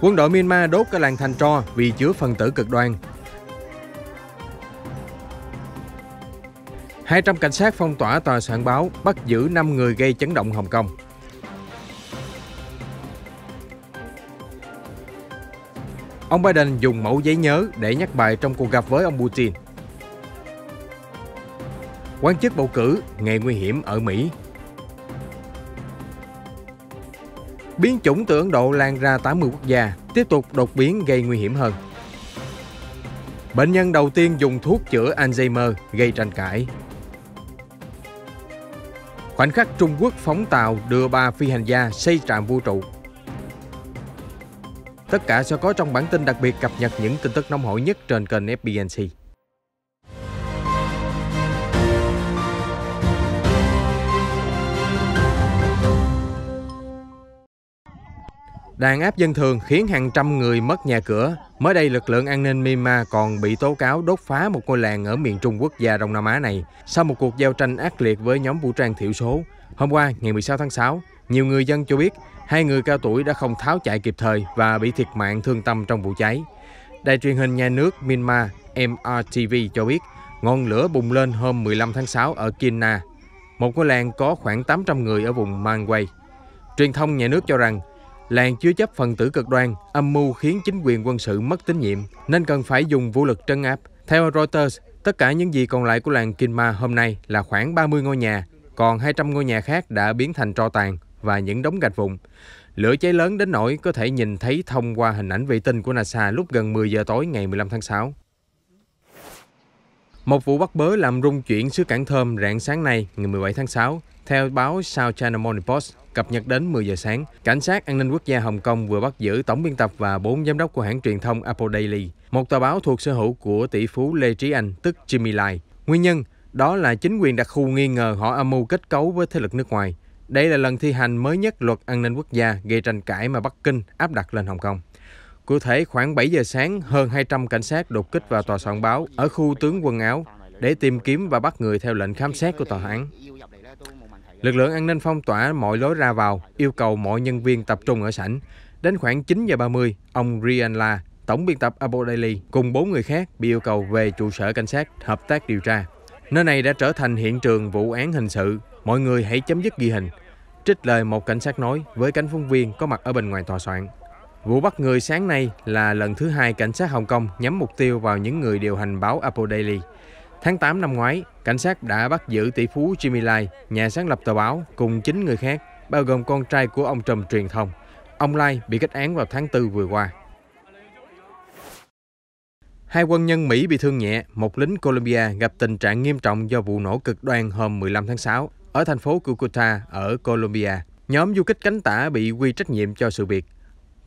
Quân đội Myanmar đốt cả làng thành tro vì chứa phần tử cực đoan. 200 cảnh sát phong tỏa tòa soạn báo, bắt giữ 5 người gây chấn động Hồng Kông. Ông Biden dùng mẫu giấy nhớ để nhắc bài trong cuộc gặp với ông Putin. Quan chức bầu cử, ngày nguy hiểm ở Mỹ. Biến chủng từ Ấn Độ lan ra 80 quốc gia, tiếp tục đột biến gây nguy hiểm hơn. Bệnh nhân đầu tiên dùng thuốc chữa Alzheimer gây tranh cãi. Khoảnh khắc Trung Quốc phóng tàu đưa 3 phi hành gia xây trạm vũ trụ. Tất cả sẽ có trong bản tin đặc biệt cập nhật những tin tức nóng hổi nhất trên kênh FBNC. Đàn áp dân thường khiến hàng trăm người mất nhà cửa. Mới đây, lực lượng an ninh Myanmar còn bị tố cáo đốt phá một ngôi làng ở miền Trung quốc gia Đông Nam Á này sau một cuộc giao tranh ác liệt với nhóm vũ trang thiểu số. Hôm qua, ngày 16 tháng 6, nhiều người dân cho biết 2 người cao tuổi đã không tháo chạy kịp thời và bị thiệt mạng thương tâm trong vụ cháy. Đài truyền hình nhà nước Myanmar MRTV cho biết ngọn lửa bùng lên hôm 15 tháng 6 ở Kinna, một ngôi làng có khoảng 800 người ở vùng Mangway. Truyền thông nhà nước cho rằng làng chứa chấp phần tử cực đoan, âm mưu khiến chính quyền quân sự mất tín nhiệm nên cần phải dùng vũ lực trấn áp. Theo Reuters, tất cả những gì còn lại của làng Kinma hôm nay là khoảng 30 ngôi nhà, còn 200 ngôi nhà khác đã biến thành tro tàn và những đống gạch vụn. Lửa cháy lớn đến nỗi có thể nhìn thấy thông qua hình ảnh vệ tinh của NASA lúc gần 10 giờ tối ngày 15 tháng 6. Một vụ bắt bớ làm rung chuyển xứ Cảng Thơm rạng sáng nay, ngày 17 tháng 6. Theo báo South China Morning Post, cập nhật đến 10 giờ sáng, cảnh sát an ninh quốc gia Hồng Kông vừa bắt giữ tổng biên tập và 4 giám đốc của hãng truyền thông Apple Daily, một tờ báo thuộc sở hữu của tỷ phú Lê Trí Anh, tức Jimmy Lai. Nguyên nhân đó là chính quyền đặc khu nghi ngờ họ âm mưu kết cấu với thế lực nước ngoài. Đây là lần thi hành mới nhất luật an ninh quốc gia gây tranh cãi mà Bắc Kinh áp đặt lên Hồng Kông. Cụ thể, khoảng 7 giờ sáng, hơn 200 cảnh sát đột kích vào tòa soạn báo ở khu tướng Quân Áo để tìm kiếm và bắt người theo lệnh khám xét của tòa án. Lực lượng an ninh phong tỏa mọi lối ra vào, yêu cầu mọi nhân viên tập trung ở sảnh. Đến khoảng 9 giờ 30, ông Ryan La, tổng biên tập Apple Daily, cùng 4 người khác bị yêu cầu về trụ sở cảnh sát hợp tác điều tra. Nơi này đã trở thành hiện trường vụ án hình sự. Mọi người hãy chấm dứt ghi hình. Trích lời một cảnh sát nói với cánh phóng viên có mặt ở bên ngoài tòa soạn. Vụ bắt người sáng nay là lần thứ 2 cảnh sát Hồng Kông nhắm mục tiêu vào những người điều hành báo Apple Daily. Tháng 8 năm ngoái, cảnh sát đã bắt giữ tỷ phú Jimmy Lai, nhà sáng lập tờ báo, cùng 9 người khác, bao gồm con trai của ông trùm truyền thông. Ông Lai bị kết án vào tháng 4 vừa qua. 2 quân nhân Mỹ bị thương nhẹ, một lính Colombia gặp tình trạng nghiêm trọng do vụ nổ cực đoan hôm 15 tháng 6 ở thành phố Cúcuta ở Colombia. Nhóm du kích cánh tả bị quy trách nhiệm cho sự việc.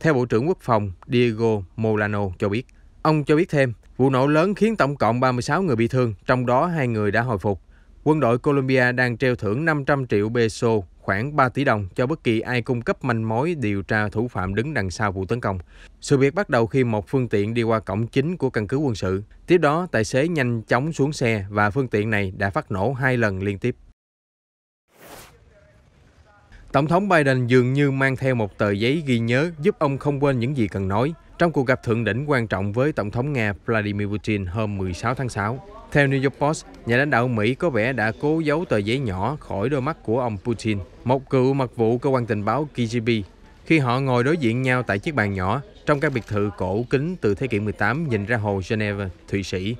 Theo Bộ trưởng Quốc phòng Diego Molano cho biết. Ông cho biết thêm, vụ nổ lớn khiến tổng cộng 36 người bị thương, trong đó 2 người đã hồi phục. Quân đội Colombia đang treo thưởng 500 triệu peso, khoảng 3 tỷ đồng cho bất kỳ ai cung cấp manh mối điều tra thủ phạm đứng đằng sau vụ tấn công. Sự việc bắt đầu khi một phương tiện đi qua cổng chính của căn cứ quân sự. Tiếp đó, tài xế nhanh chóng xuống xe và phương tiện này đã phát nổ 2 lần liên tiếp. Tổng thống Biden dường như mang theo một tờ giấy ghi nhớ giúp ông không quên những gì cần nói trong cuộc gặp thượng đỉnh quan trọng với Tổng thống Nga Vladimir Putin hôm 16 tháng 6. Theo New York Post, nhà lãnh đạo Mỹ có vẻ đã cố giấu tờ giấy nhỏ khỏi đôi mắt của ông Putin, một cựu mật vụ cơ quan tình báo KGB, khi họ ngồi đối diện nhau tại chiếc bàn nhỏ trong căn biệt thự cổ kính từ thế kỷ 18 nhìn ra hồ Geneva, Thụy Sĩ.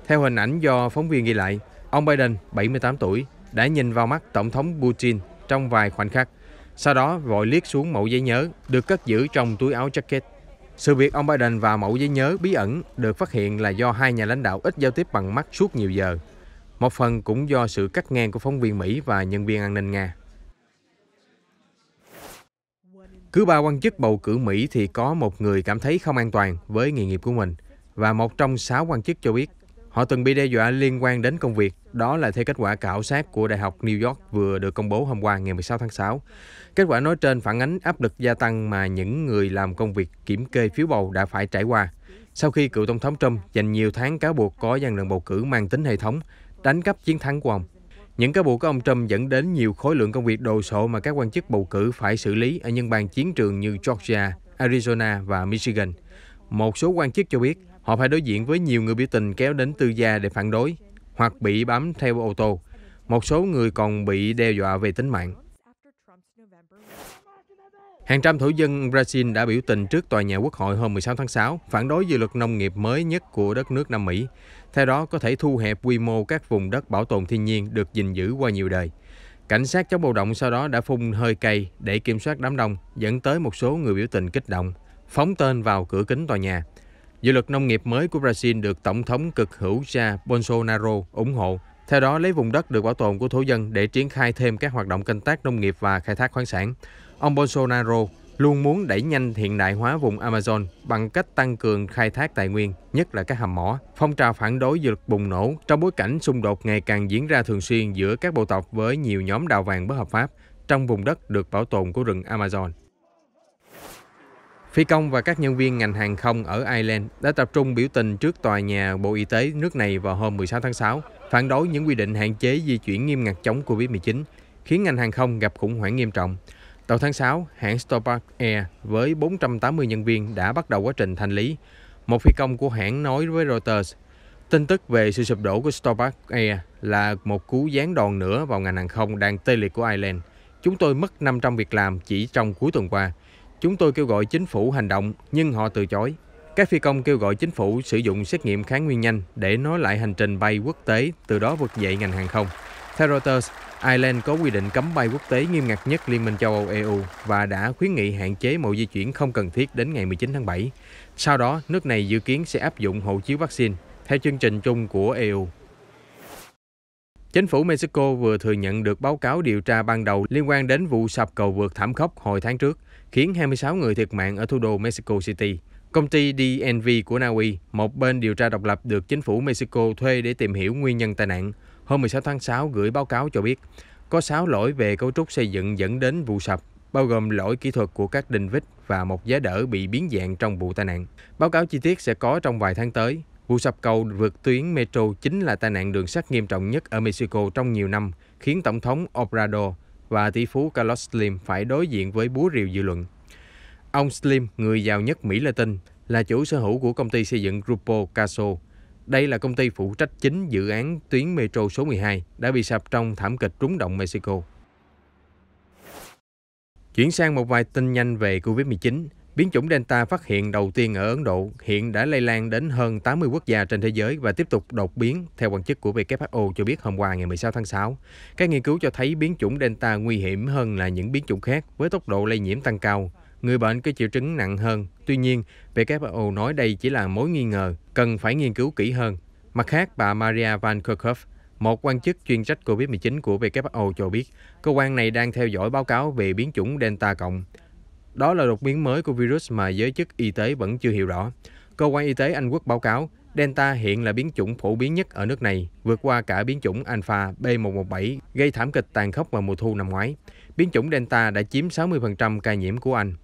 Theo hình ảnh do phóng viên ghi lại, ông Biden, 78 tuổi, đã nhìn vào mắt Tổng thống Putin trong vài khoảnh khắc, sau đó vội liếc xuống mẩu giấy nhớ được cất giữ trong túi áo jacket. Sự việc ông Biden và mẩu giấy nhớ bí ẩn được phát hiện là do 2 nhà lãnh đạo ít giao tiếp bằng mắt suốt nhiều giờ. Một phần cũng do sự cắt ngang của phóng viên Mỹ và nhân viên an ninh Nga. Cứ 3 quan chức bầu cử Mỹ thì có một người cảm thấy không an toàn với nghề nghiệp của mình, và một trong 6 quan chức cho biết họ từng bị đe dọa liên quan đến công việc. Đó là theo kết quả khảo sát của Đại học New York vừa được công bố hôm qua ngày 16 tháng 6. Kết quả nói trên phản ánh áp lực gia tăng mà những người làm công việc kiểm kê phiếu bầu đã phải trải qua, sau khi cựu Tổng thống Trump dành nhiều tháng cáo buộc có gian lận bầu cử mang tính hệ thống, đánh cắp chiến thắng của ông. Những cáo buộc của ông Trump dẫn đến nhiều khối lượng công việc đồ sộ mà các quan chức bầu cử phải xử lý ở những bang chiến trường như Georgia, Arizona và Michigan. Một số quan chức cho biết họ phải đối diện với nhiều người biểu tình kéo đến tư gia để phản đối hoặc bị bám theo ô tô. Một số người còn bị đe dọa về tính mạng. Hàng trăm thổ dân Brazil đã biểu tình trước tòa nhà Quốc hội hôm 16 tháng 6, phản đối dự luật nông nghiệp mới nhất của đất nước Nam Mỹ. Theo đó, có thể thu hẹp quy mô các vùng đất bảo tồn thiên nhiên được gìn giữ qua nhiều đời. Cảnh sát chống bạo động sau đó đã phun hơi cay để kiểm soát đám đông, dẫn tới một số người biểu tình kích động, phóng tên vào cửa kính tòa nhà. Dự luật nông nghiệp mới của Brazil được Tổng thống cực hữu Jair Bolsonaro ủng hộ. Theo đó, lấy vùng đất được bảo tồn của thổ dân để triển khai thêm các hoạt động canh tác nông nghiệp và khai thác khoáng sản. Ông Bolsonaro luôn muốn đẩy nhanh hiện đại hóa vùng Amazon bằng cách tăng cường khai thác tài nguyên, nhất là các hầm mỏ. Phong trào phản đối dự luật bùng nổ trong bối cảnh xung đột ngày càng diễn ra thường xuyên giữa các bộ tộc với nhiều nhóm đào vàng bất hợp pháp trong vùng đất được bảo tồn của rừng Amazon. Phi công và các nhân viên ngành hàng không ở Ireland đã tập trung biểu tình trước tòa nhà Bộ Y tế nước này vào hôm 16 tháng 6, phản đối những quy định hạn chế di chuyển nghiêm ngặt chống Covid-19, khiến ngành hàng không gặp khủng hoảng nghiêm trọng. Đầu tháng 6, hãng Stobart Air với 480 nhân viên đã bắt đầu quá trình thanh lý. Một phi công của hãng nói với Reuters, tin tức về sự sụp đổ của Stobart Air là một cú giáng đòn nữa vào ngành hàng không đang tê liệt của Ireland. Chúng tôi mất 500 việc làm chỉ trong cuối tuần qua. Chúng tôi kêu gọi chính phủ hành động, nhưng họ từ chối. Các phi công kêu gọi chính phủ sử dụng xét nghiệm kháng nguyên nhanh để nối lại hành trình bay quốc tế, từ đó vực dậy ngành hàng không. Theo Reuters, Ireland có quy định cấm bay quốc tế nghiêm ngặt nhất Liên minh châu Âu EU và đã khuyến nghị hạn chế mọi di chuyển không cần thiết đến ngày 19 tháng 7. Sau đó, nước này dự kiến sẽ áp dụng hộ chiếu vaccine theo chương trình chung của EU. Chính phủ Mexico vừa thừa nhận được báo cáo điều tra ban đầu liên quan đến vụ sập cầu vượt thảm khốc hồi tháng trước, khiến 26 người thiệt mạng ở thủ đô Mexico City. Công ty DNV của Na Uy, một bên điều tra độc lập được chính phủ Mexico thuê để tìm hiểu nguyên nhân tai nạn, hôm 16 tháng 6 gửi báo cáo cho biết có 6 lỗi về cấu trúc xây dựng dẫn đến vụ sập, bao gồm lỗi kỹ thuật của các đinh vít và một giá đỡ bị biến dạng trong vụ tai nạn. Báo cáo chi tiết sẽ có trong vài tháng tới. Vụ sập cầu vượt tuyến metro chính là tai nạn đường sắt nghiêm trọng nhất ở Mexico trong nhiều năm, khiến Tổng thống Obrador và tỷ phú Carlos Slim phải đối diện với búa rìu dư luận. Ông Slim, người giàu nhất Mỹ Latin, là chủ sở hữu của công ty xây dựng Grupo Carso. Đây là công ty phụ trách chính dự án tuyến metro số 12 đã bị sập trong thảm kịch rúng động Mexico. Chuyển sang một vài tin nhanh về Covid-19. Biến chủng Delta phát hiện đầu tiên ở Ấn Độ hiện đã lây lan đến hơn 80 quốc gia trên thế giới và tiếp tục đột biến, theo quan chức của WHO cho biết hôm qua ngày 16 tháng 6. Các nghiên cứu cho thấy biến chủng Delta nguy hiểm hơn là những biến chủng khác với tốc độ lây nhiễm tăng cao. Người bệnh có triệu chứng nặng hơn. Tuy nhiên, WHO nói đây chỉ là mối nghi ngờ, cần phải nghiên cứu kỹ hơn. Mặt khác, bà Maria Van Kerkhove, một quan chức chuyên trách COVID-19 của WHO cho biết, cơ quan này đang theo dõi báo cáo về biến chủng Delta cộng. Đó là đột biến mới của virus mà giới chức y tế vẫn chưa hiểu rõ. Cơ quan y tế Anh Quốc báo cáo, Delta hiện là biến chủng phổ biến nhất ở nước này, vượt qua cả biến chủng Alpha B117 gây thảm kịch tàn khốc vào mùa thu năm ngoái. Biến chủng Delta đã chiếm 60% ca nhiễm của Anh.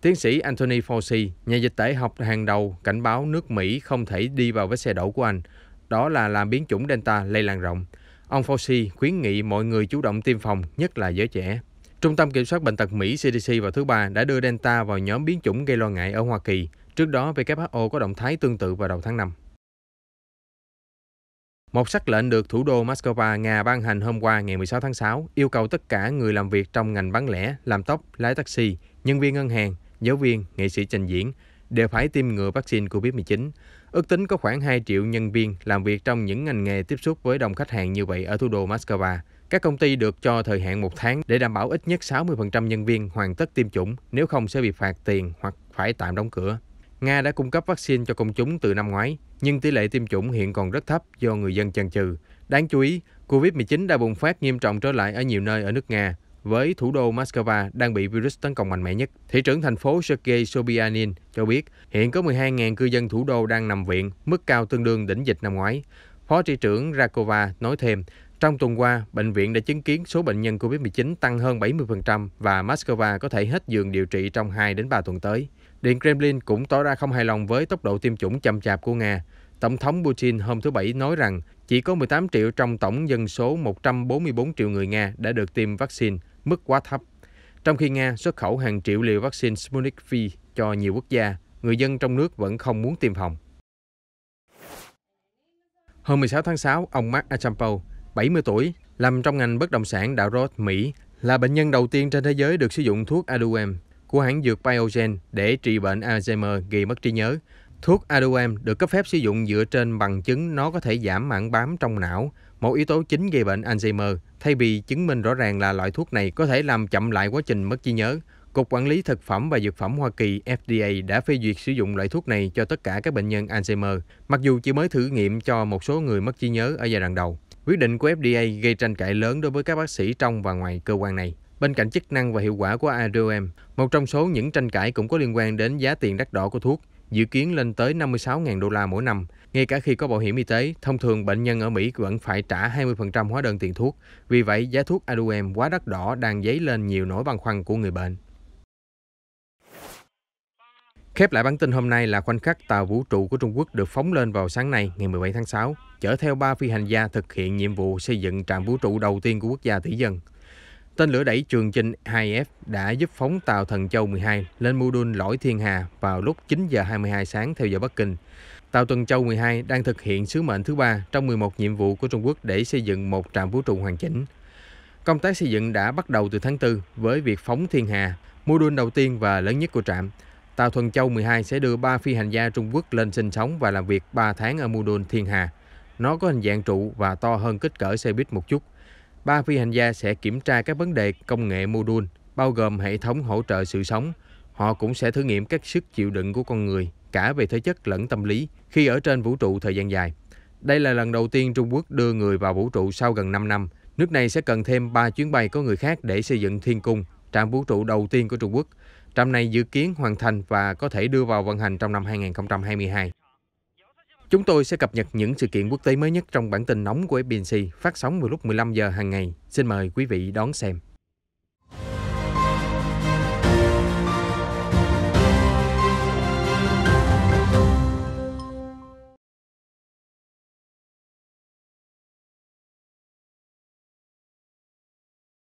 Tiến sĩ Anthony Fauci, nhà dịch tễ học hàng đầu, cảnh báo nước Mỹ không thể đi vào vết xe đổ của Anh. Đó là làm biến chủng Delta lây lan rộng. Ông Fauci khuyến nghị mọi người chủ động tiêm phòng, nhất là giới trẻ. Trung tâm Kiểm soát Bệnh tật Mỹ CDC vào thứ Ba đã đưa Delta vào nhóm biến chủng gây lo ngại ở Hoa Kỳ. Trước đó, WHO có động thái tương tự vào đầu tháng 5. Một sắc lệnh được thủ đô Moscow, Nga ban hành hôm qua ngày 16 tháng 6 yêu cầu tất cả người làm việc trong ngành bán lẻ, làm tóc, lái taxi, nhân viên ngân hàng, giáo viên, nghệ sĩ trình diễn đều phải tiêm ngừa vaccine COVID-19. Ước tính có khoảng 2 triệu nhân viên làm việc trong những ngành nghề tiếp xúc với đông khách hàng như vậy ở thủ đô Moscow. Các công ty được cho thời hạn 1 tháng để đảm bảo ít nhất 60% nhân viên hoàn tất tiêm chủng, nếu không sẽ bị phạt tiền hoặc phải tạm đóng cửa. Nga đã cung cấp vaccine cho công chúng từ năm ngoái, nhưng tỷ lệ tiêm chủng hiện còn rất thấp do người dân chần chừ. Đáng chú ý, COVID-19 đã bùng phát nghiêm trọng trở lại ở nhiều nơi ở nước Nga, với thủ đô Moscow đang bị virus tấn công mạnh mẽ nhất. Thị trưởng thành phố Sergei Sobyanin cho biết hiện có 12.000 cư dân thủ đô đang nằm viện, mức cao tương đương đỉnh dịch năm ngoái. Phó thị trưởng Rakova nói thêm, trong tuần qua, bệnh viện đã chứng kiến số bệnh nhân COVID-19 tăng hơn 70% và Moscow có thể hết giường điều trị trong 2 đến 3 tuần tới. Điện Kremlin cũng tỏ ra không hài lòng với tốc độ tiêm chủng chậm chạp của Nga. Tổng thống Putin hôm thứ Bảy nói rằng chỉ có 18 triệu trong tổng dân số 144 triệu người Nga đã được tiêm vaccine, mức quá thấp. Trong khi Nga xuất khẩu hàng triệu liều vaccine Sputnik V cho nhiều quốc gia, người dân trong nước vẫn không muốn tiêm phòng. Hôm 16 tháng 6, ông Mark Achampo, 70 tuổi, làm trong ngành bất động sản Dallas Road, Mỹ, là bệnh nhân đầu tiên trên thế giới được sử dụng thuốc Aduhelm của hãng dược Biogen để trị bệnh Alzheimer gây mất trí nhớ. Thuốc Aduhelm được cấp phép sử dụng dựa trên bằng chứng nó có thể giảm mảng bám trong não, một yếu tố chính gây bệnh Alzheimer, thay vì chứng minh rõ ràng là loại thuốc này có thể làm chậm lại quá trình mất trí nhớ. Cục Quản lý Thực phẩm và Dược phẩm Hoa Kỳ FDA đã phê duyệt sử dụng loại thuốc này cho tất cả các bệnh nhân Alzheimer, mặc dù chỉ mới thử nghiệm cho một số người mất trí nhớ ở giai đoạn đầu. Quyết định của FDA gây tranh cãi lớn đối với các bác sĩ trong và ngoài cơ quan này. Bên cạnh chức năng và hiệu quả của Aduhelm, một trong số những tranh cãi cũng có liên quan đến giá tiền đắt đỏ của thuốc, dự kiến lên tới 56.000 đô la mỗi năm. Ngay cả khi có bảo hiểm y tế, thông thường bệnh nhân ở Mỹ vẫn phải trả 20% hóa đơn tiền thuốc. Vì vậy, giá thuốc Aduhelm quá đắt đỏ đang dấy lên nhiều nỗi băn khoăn của người bệnh. Khép lại bản tin hôm nay là khoảnh khắc tàu vũ trụ của Trung Quốc được phóng lên vào sáng nay, ngày 17 tháng 6, chở theo 3 phi hành gia thực hiện nhiệm vụ xây dựng trạm vũ trụ đầu tiên của quốc gia tỷ dân. Tên lửa đẩy Trường Chinh 2F đã giúp phóng tàu Thần Châu 12 lên mô đun lõi Thiên Hà vào lúc 9 giờ 22 sáng theo giờ Bắc Kinh. Tàu Tuần Châu 12 đang thực hiện sứ mệnh thứ 3 trong 11 nhiệm vụ của Trung Quốc để xây dựng một trạm vũ trụ hoàn chỉnh. Công tác xây dựng đã bắt đầu từ tháng 4 với việc phóng Thiên Hà, mô đun đầu tiên và lớn nhất của trạm. Tàu Thuần Châu 12 sẽ đưa 3 phi hành gia Trung Quốc lên sinh sống và làm việc 3 tháng ở mô đun Thiên Hà. Nó có hình dạng trụ và to hơn kích cỡ xe buýt một chút. 3 phi hành gia sẽ kiểm tra các vấn đề công nghệ mô đun, bao gồm hệ thống hỗ trợ sự sống. Họ cũng sẽ thử nghiệm các sức chịu đựng của con người, cả về thể chất lẫn tâm lý, khi ở trên vũ trụ thời gian dài. Đây là lần đầu tiên Trung Quốc đưa người vào vũ trụ sau gần 5 năm. Nước này sẽ cần thêm 3 chuyến bay có người khác để xây dựng Thiên Cung, trạm vũ trụ đầu tiên của Trung Quốc. Trạm này dự kiến hoàn thành và có thể đưa vào vận hành trong năm 2022. Chúng tôi sẽ cập nhật những sự kiện quốc tế mới nhất trong bản tin nóng của FBNC phát sóng vào lúc 15 giờ hàng ngày. Xin mời quý vị đón xem.